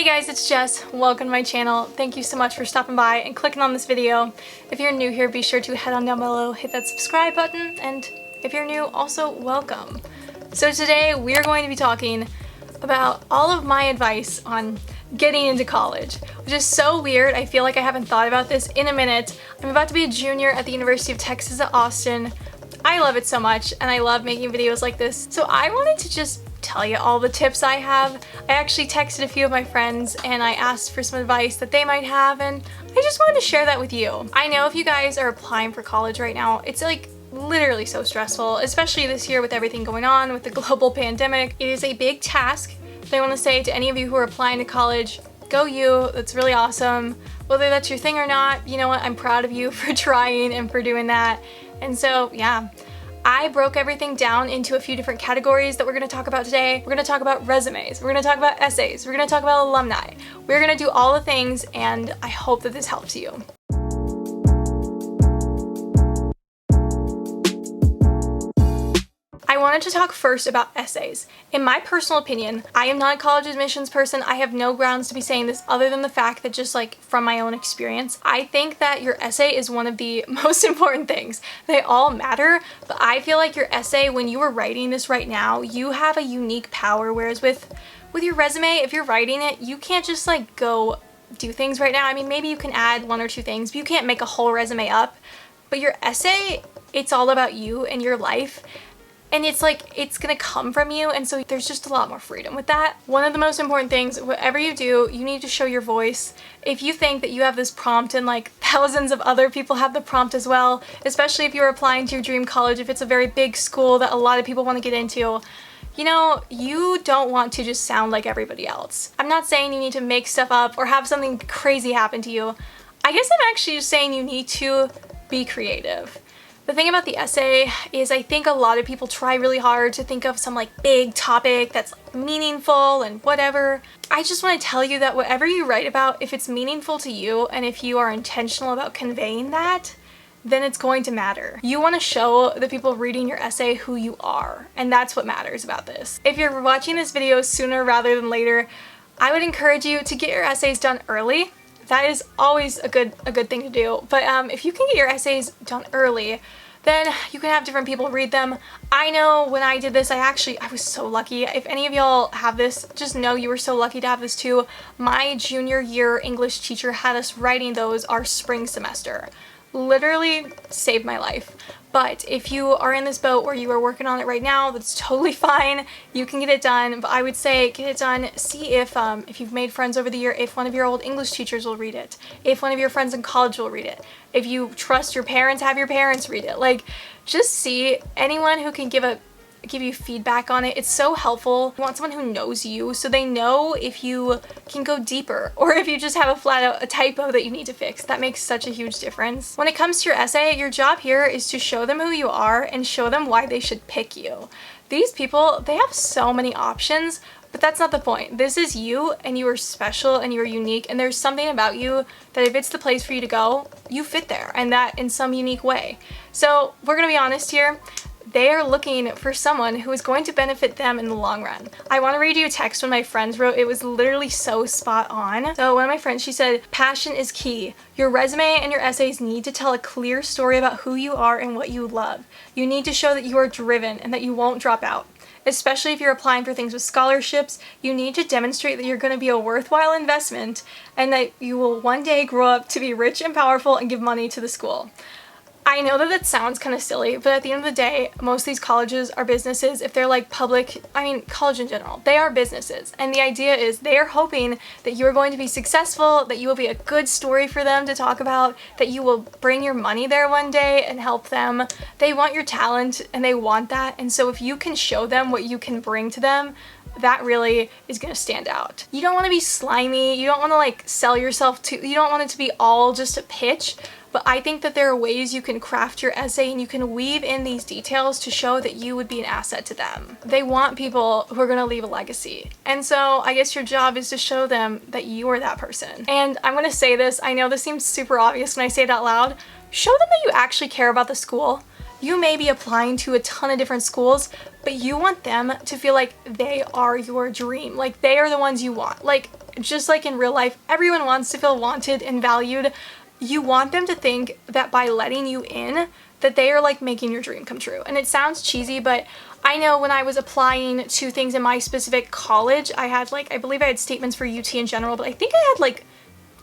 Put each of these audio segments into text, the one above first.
guys, it's Jess. Welcome to my channel. Thank you so much for stopping by and clicking on this video. If you're new here, be sure to head on down below, hit that subscribe button, and if you're new, also welcome. So today we are going to be talking about all of my advice on getting into college, which is so weird. I feel like I haven't thought about this in a minute. I'm about to be a junior at the University of Texas at Austin. I love it so much and I love making videos like this. So I wanted to just tell you all the tips I have. I actually texted a few of my friends and I asked for some advice that they might have, and I just wanted to share that with you. I know if you guys are applying for college right now, it's like literally so stressful, especially this year with everything going on with the global pandemic. It is a big task. So I want to say to any of you who are applying to college, go you. That's really awesome. Whether that's your thing or not, you know what? I'm proud of you for trying and for doing that. And so, yeah. I broke everything down into a few different categories that we're going to talk about today. We're going to talk about resumes, we're going to talk about essays, we're going to talk about alumni. We're going to do all the things, and I hope that this helps you. I wanted to talk first about essays. In my personal opinion, I am not a college admissions person. I have no grounds to be saying this other than the fact that just like from my own experience, I think that your essay is one of the most important things. They all matter, but I feel like your essay, when you are writing this right now, you have a unique power, whereas with your resume, if you're writing it, you can't just like go do things right now. I mean, maybe you can add one or two things, but you can't make a whole resume up. But your essay, it's all about you and your life. And it's like, it's gonna come from you, and so there's just a lot more freedom with that. One of the most important things, whatever you do, you need to show your voice. If you think that you have this prompt and like thousands of other people have the prompt as well, especially if you're applying to your dream college, if it's a very big school that a lot of people want to get into, you know, you don't want to just sound like everybody else. I'm not saying you need to make stuff up or have something crazy happen to you. I guess I'm actually just saying you need to be creative. The thing about the essay is I think a lot of people try really hard to think of some like big topic that's meaningful and whatever. I just want to tell you that whatever you write about, if it's meaningful to you and if you are intentional about conveying that, then it's going to matter. You want to show the people reading your essay who you are, and that's what matters about this. If you're watching this video sooner rather than later, I would encourage you to get your essays done early. That is always a good thing to do. But if you can get your essays done early, then you can have different people read them. I know when I did this, I was so lucky. If any of y'all have this, just know you were so lucky to have this too. My junior year English teacher had us writing those our spring semester. Literally saved my life. But if you are in this boat where you are working on it right now, that's totally fine. You can get it done, but I would say get it done. See if you've made friends over the year, if one of your old English teachers will read it, if one of your friends in college will read it, if you trust your parents, have your parents read it. Like, just see anyone who can give you feedback on it. It's so helpful. You want someone who knows you so they know if you can go deeper or if you just have a flat out a typo that you need to fix. That makes such a huge difference. When it comes to your essay, your job here is to show them who you are and show them why they should pick you. These people, they have so many options, but that's not the point. This is you, and you are special and you are unique, and there's something about you that if it's the place for you to go, you fit there, and that in some unique way. So we're gonna be honest here. They are looking for someone who is going to benefit them in the long run. I want to read you a text one of my friends wrote. It was literally so spot on. So one of my friends, she said, passion is key. Your resume and your essays need to tell a clear story about who you are and what you love. You need to show that you are driven and that you won't drop out. Especially if you're applying for things with scholarships, you need to demonstrate that you're going to be a worthwhile investment and that you will one day grow up to be rich and powerful and give money to the school. I know that sounds kind of silly, but at the end of the day, most of these colleges are businesses. If they're like public, I mean, college in general, they are businesses. And the idea is they are hoping that you are going to be successful, that you will be a good story for them to talk about, that you will bring your money there one day and help them. They want your talent and they want that. And so if you can show them what you can bring to them, that really is going to stand out. You don't want to be slimy. You don't want to like sell yourself you don't want it to be all just a pitch. But I think that there are ways you can craft your essay and you can weave in these details to show that you would be an asset to them. They want people who are going to leave a legacy. And so I guess your job is to show them that you are that person. And I'm going to say this, I know this seems super obvious when I say it out loud. Show them that you actually care about the school. You may be applying to a ton of different schools, but you want them to feel like they are your dream. Like they are the ones you want. Like just like in real life, everyone wants to feel wanted and valued. You want them to think that by letting you in, that they are like making your dream come true. And it sounds cheesy, but I know when I was applying to things in my specific college, I had like, I believe I had statements for UT in general, but I think I had like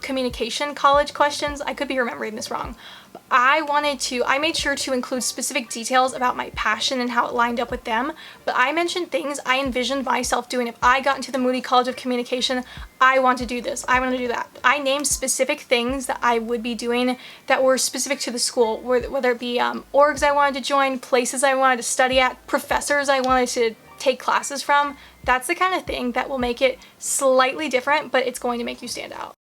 communication college questions. I could be remembering this wrong. But I made sure to include specific details about my passion and how it lined up with them. But I mentioned things I envisioned myself doing. If I got into the Moody College of Communication, I want to do this. I want to do that. I named specific things that I would be doing that were specific to the school, whether it be orgs I wanted to join, places I wanted to study at, professors I wanted to take classes from. That's the kind of thing that will make it slightly different, but it's going to make you stand out.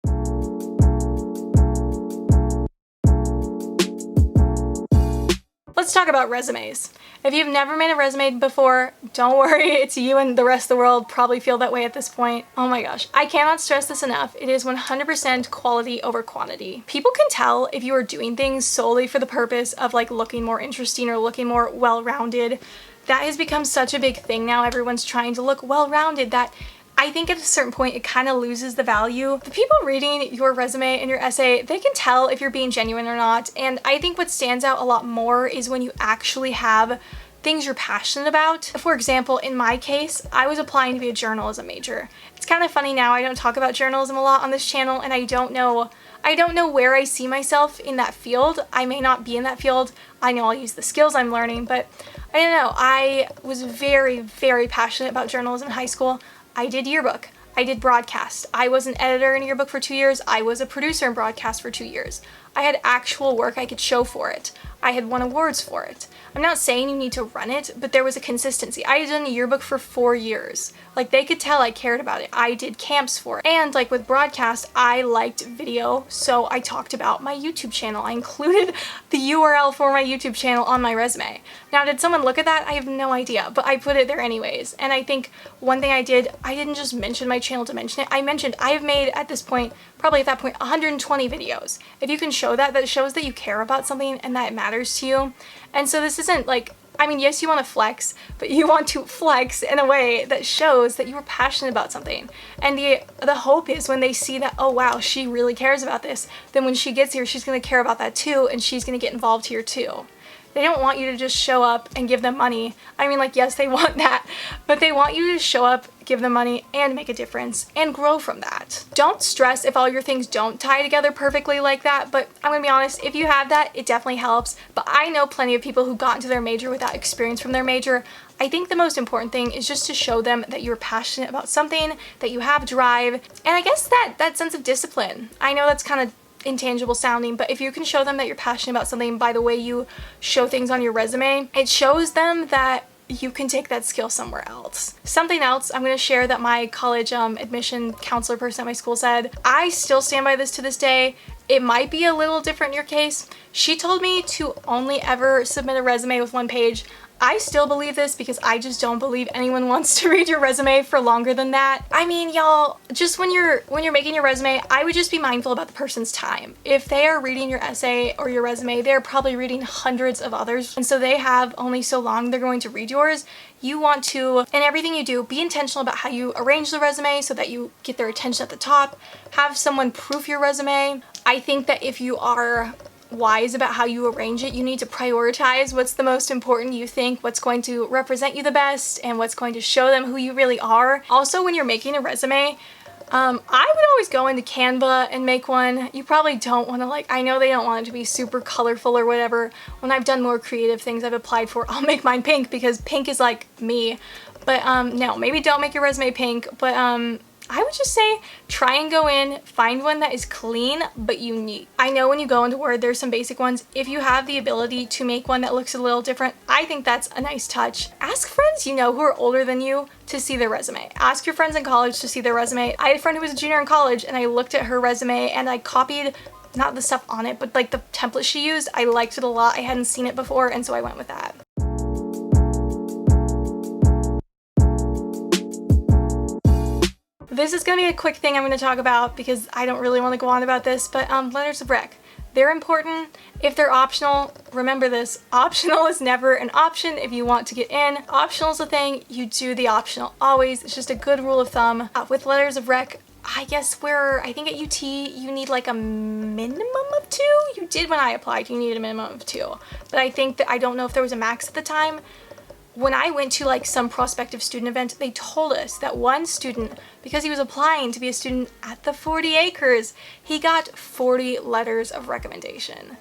Let's talk about resumes. If you've never made a resume before, don't worry, it's you and the rest of the world probably feel that way at this point. Oh my gosh, I cannot stress this enough. It is 100% quality over quantity. People can tell if you are doing things solely for the purpose of like looking more interesting or looking more well-rounded. That has become such a big thing now. Everyone's trying to look well-rounded that I think at a certain point it kind of loses the value. The people reading your resume and your essay, they can tell if you're being genuine or not. And I think what stands out a lot more is when you actually have things you're passionate about. For example, in my case, I was applying to be a journalism major. It's kind of funny now, I don't talk about journalism a lot on this channel, and I don't know where I see myself in that field. I may not be in that field. I know I'll use the skills I'm learning, but I don't know. I was very, very passionate about journalism in high school. I did yearbook. I did broadcast. I was an editor in yearbook for 2 years. I was a producer in broadcast for 2 years. I had actual work I could show for it. I had won awards for it. I'm not saying you need to run it, but there was a consistency. I had done a yearbook for 4 years. Like, they could tell I cared about it. I did camps for it. And like with broadcast, I liked video, so I talked about my YouTube channel. I included the URL for my YouTube channel on my resume. Now, did someone look at that? I have no idea, but I put it there anyways. And I think one thing I didn't just mention my channel to mention it. I have made, at this point, probably at that point, 120 videos. If you can show that, that shows that you care about something and that it matters to you. And so this isn't like, I mean, yes, you want to flex, but you want to flex in a way that shows that you were passionate about something. And the hope is when they see that, oh wow, she really cares about this, then when she gets here, she's going to care about that too, and she's going to get involved here too. They don't want you to just show up and give them money. I mean, like, yes, they want that, but they want you to show up, give them money, and make a difference, and grow from that. Don't stress if all your things don't tie together perfectly like that, but I'm gonna be honest, if you have that, it definitely helps. But I know plenty of people who got into their major without experience from their major. I think the most important thing is just to show them that you're passionate about something, that you have drive, and I guess that sense of discipline. I know that's kind of intangible sounding, but if you can show them that you're passionate about something by the way you show things on your resume, it shows them that you can take that skill somewhere else. Something else I'm going to share that my college admission counselor person at my school said, I still stand by this to this day. It might be a little different in your case. She told me to only ever submit a resume with 1 page. I still believe this because I just don't believe anyone wants to read your resume for longer than that. I mean, y'all, just when you're making your resume, I would just be mindful about the person's time. If they are reading your essay or your resume, they're probably reading hundreds of others, and so they have only so long they're going to read yours. You want to, in everything you do, be intentional about how you arrange the resume so that you get their attention at the top. Have someone proof your resume. I think that if you are wise about how you arrange it, you need to prioritize what's the most important you think, what's going to represent you the best, and what's going to show them who you really are. Also, when you're making a resume, I would always go into Canva and make one. You probably don't want to, like, I know they don't want it to be super colorful or whatever. When I've done more creative things I've applied for, I'll make mine pink because pink is like me. But no, maybe don't make your resume pink, but I would just say try and go in, find one that is clean but unique. I know when you go into Word, there's some basic ones. If you have the ability to make one that looks a little different, I think that's a nice touch. Ask friends you know who are older than you to see their resume. Ask your friends in college to see their resume. I had a friend who was a junior in college and I looked at her resume and I copied, not the stuff on it, but like the template she used. I liked it a lot. I hadn't seen it before, and so I went with that. This is going to be a quick thing I'm going to talk about because I don't really want to go on about this, but letters of rec. They're important. If they're optional, remember this, optional is never an option if you want to get in. Optional is a thing, you do the optional always. It's just a good rule of thumb. With letters of rec, I think at UT you need like a minimum of 2. You did when I applied, you needed a minimum of 2. But I think that, I don't know if there was a max at the time. When I went to like some prospective student event, they told us that one student, because he was applying to be a student at the 40 acres, he got 40 letters of recommendation.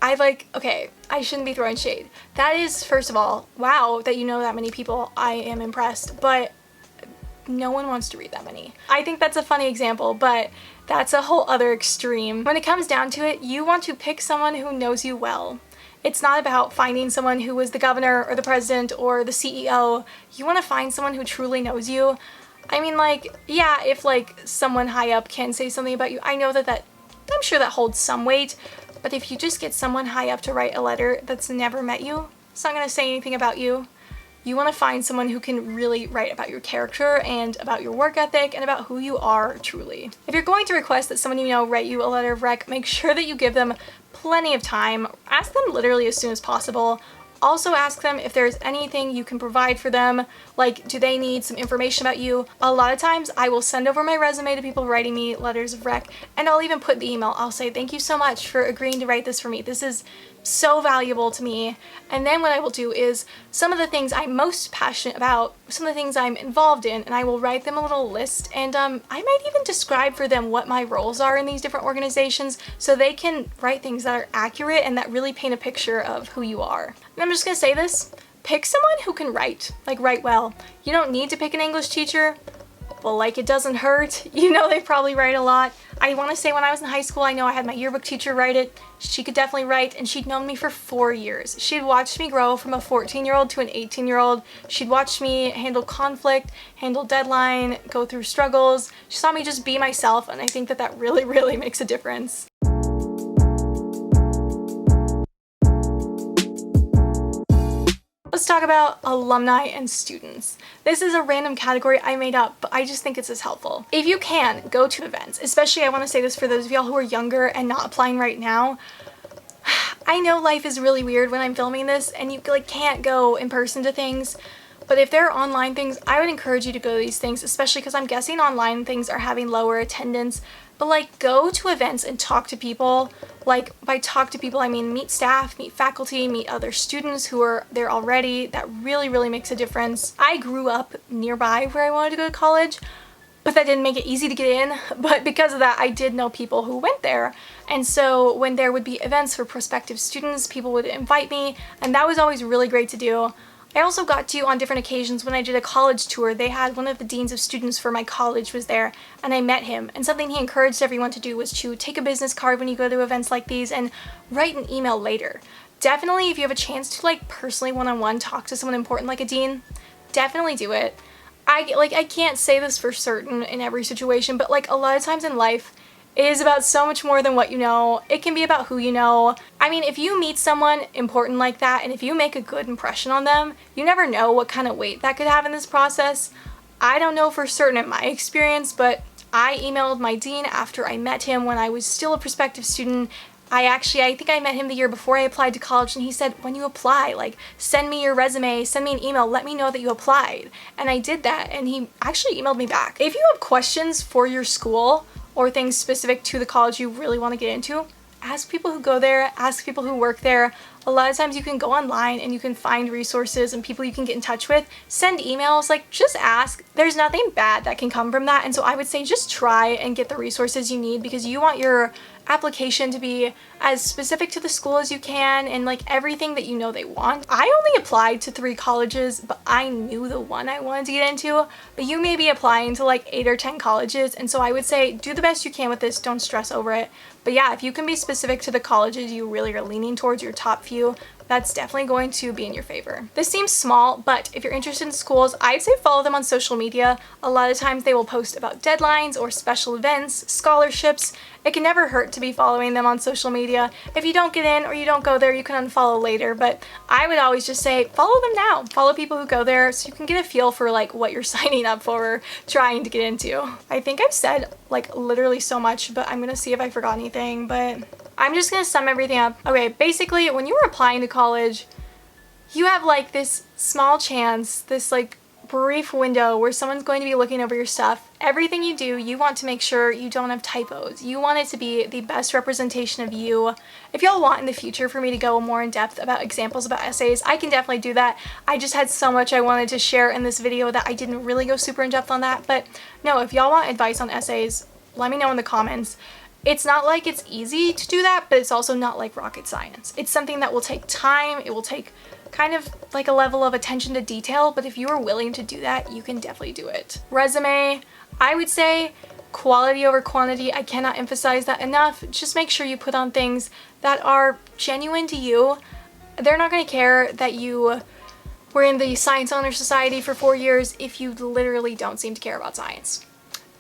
Okay, I shouldn't be throwing shade. That is, first of all, wow that you know that many people. I am impressed, but no one wants to read that many. I think that's a funny example, but that's a whole other extreme. When it comes down to it, you want to pick someone who knows you well. It's not about finding someone who was the governor or the president or the CEO. You want to find someone who truly knows you. I mean, like, yeah, if like someone high up can say something about you, I know that I'm sure that holds some weight, but if you just get someone high up to write a letter that's never met you, it's not going to say anything about you. You want to find someone who can really write about your character and about your work ethic and about who you are truly. If you're going to request that someone you know write you a letter of rec, make sure that you give them plenty of time. Ask them literally as soon as possible. Also ask them if there's anything you can provide for them, like do they need some information about you. A lot of times I will send over my resume to people writing me letters of rec, and I'll even put the email. I'll say, thank you so much for agreeing to write this for me. This is so valuable to me. And then what I will do is some of the things I'm most passionate about, some of the things I'm involved in, and I will write them a little list, and I might even describe for them what my roles are in these different organizations so they can write things that are accurate and that really paint a picture of who you are. And I'm just gonna say this, pick someone who can write well. You don't need to pick an English teacher. Well, like, it doesn't hurt. You know they probably write a lot. I want to say when I was in high school, I know I had my yearbook teacher write it. She could definitely write, and she'd known me for 4 years. She'd watched me grow from a 14-year-old to an 18-year-old. She'd watched me handle conflict, handle deadline, go through struggles. She saw me just be myself, and I think that really, really makes a difference. Let's talk about alumni and students. This is a random category I made up, but I just think it's as helpful. If you can, go to events, especially I want to say this for those of y'all who are younger and not applying right now. I know life is really weird when I'm filming this and you like can't go in person to things, but if there are online things, I would encourage you to go to these things, especially because I'm guessing online things are having lower attendance. But like, go to events and talk to people. Like, by talk to people, I mean meet staff, meet faculty, meet other students who are there already. That really, really makes a difference. I grew up nearby where I wanted to go to college, but that didn't make it easy to get in. But because of that, I did know people who went there. And so when there would be events for prospective students, people would invite me, and that was always really great to do. I also got to, on different occasions, when I did a college tour, they had one of the deans of students for my college was there, and I met him, and something he encouraged everyone to do was to take a business card when you go to events like these and write an email later. Definitely, if you have a chance to like personally one-on-one talk to someone important like a dean, definitely do it. I can't say this for certain in every situation, but like a lot of times in life, it is about so much more than what you know. It can be about who you know. I mean, if you meet someone important like that, and if you make a good impression on them, you never know what kind of weight that could have in this process. I don't know for certain in my experience, but I emailed my dean after I met him when I was still a prospective student. I think I met him the year before I applied to college, and he said, when you apply, like, send me your resume, send me an email, let me know that you applied. And I did that, and he actually emailed me back. If you have questions for your school, or things specific to the college you really want to get into, ask people who go there, ask people who work there. A lot of times you can go online and you can find resources and people you can get in touch with. Send emails, like just ask. There's nothing bad that can come from that, and so I would say just try and get the resources you need because you want your application to be as specific to the school as you can and like everything that you know they want. I only applied to 3 colleges, but I knew the one I wanted to get into, but you may be applying to like 8 or 10 colleges, and so I would say do the best you can with this, don't stress over it. But yeah, if you can be specific to the colleges you really are leaning towards, your top few, that's definitely going to be in your favor. This seems small, but if you're interested in schools, I'd say follow them on social media. A lot of times they will post about deadlines or special events, scholarships. It can never hurt to be following them on social media. If you don't get in or you don't go there, you can unfollow later, but I would always just say follow them now. Follow people who go there so you can get a feel for like what you're signing up for or trying to get into. I think I've said like literally so much, but I'm gonna see if I forgot anything, but I'm just gonna sum everything up. Okay, basically when you are applying to college, you have like this small chance, this like brief window where someone's going to be looking over your stuff. Everything you do, you want to make sure you don't have typos. You want it to be the best representation of you. If y'all want in the future for me to go more in depth about examples about essays, I can definitely do that. I just had so much I wanted to share in this video that I didn't really go super in depth on that. But no, if y'all want advice on essays, let me know in the comments. It's not like it's easy to do that, but it's also not like rocket science. It's something that will take time. It will take kind of like a level of attention to detail, but if you are willing to do that, you can definitely do it. Resume, I would say quality over quantity. I cannot emphasize that enough. Just make sure you put on things that are genuine to you. They're not going to care that you were in the Science Honor Society for 4 years if you literally don't seem to care about science.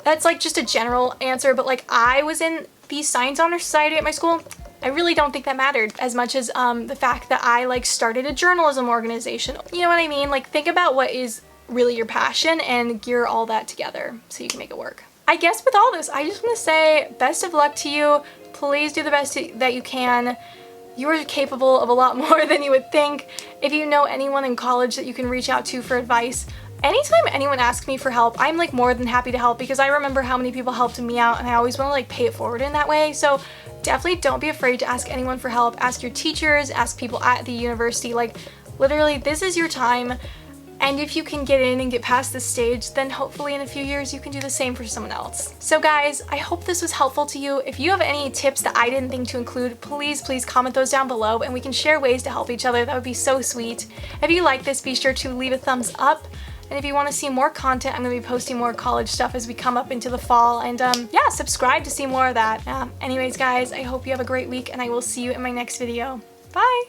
That's like just a general answer, but like I was in the Science Honor Society at my school. I really don't think that mattered as much as the fact that I like started a journalism organization. You know what I mean? Like think about what is really your passion and gear all that together so you can make it work. I guess with all this, I just want to say best of luck to you. Please do the best that you can. You are capable of a lot more than you would think. If you know anyone in college that you can reach out to for advice, anytime anyone asks me for help, I'm like more than happy to help because I remember how many people helped me out and I always want to like pay it forward in that way. So definitely don't be afraid to ask anyone for help. Ask your teachers, ask people at the university. Like literally this is your time. And if you can get in and get past this stage, then hopefully in a few years you can do the same for someone else. So guys, I hope this was helpful to you. If you have any tips that I didn't think to include, please comment those down below and we can share ways to help each other. That would be so sweet. If you like this, be sure to leave a thumbs up. And if you want to see more content, I'm going to be posting more college stuff as we come up into the fall. And yeah, subscribe to see more of that. Anyways, guys, I hope you have a great week and I will see you in my next video. Bye!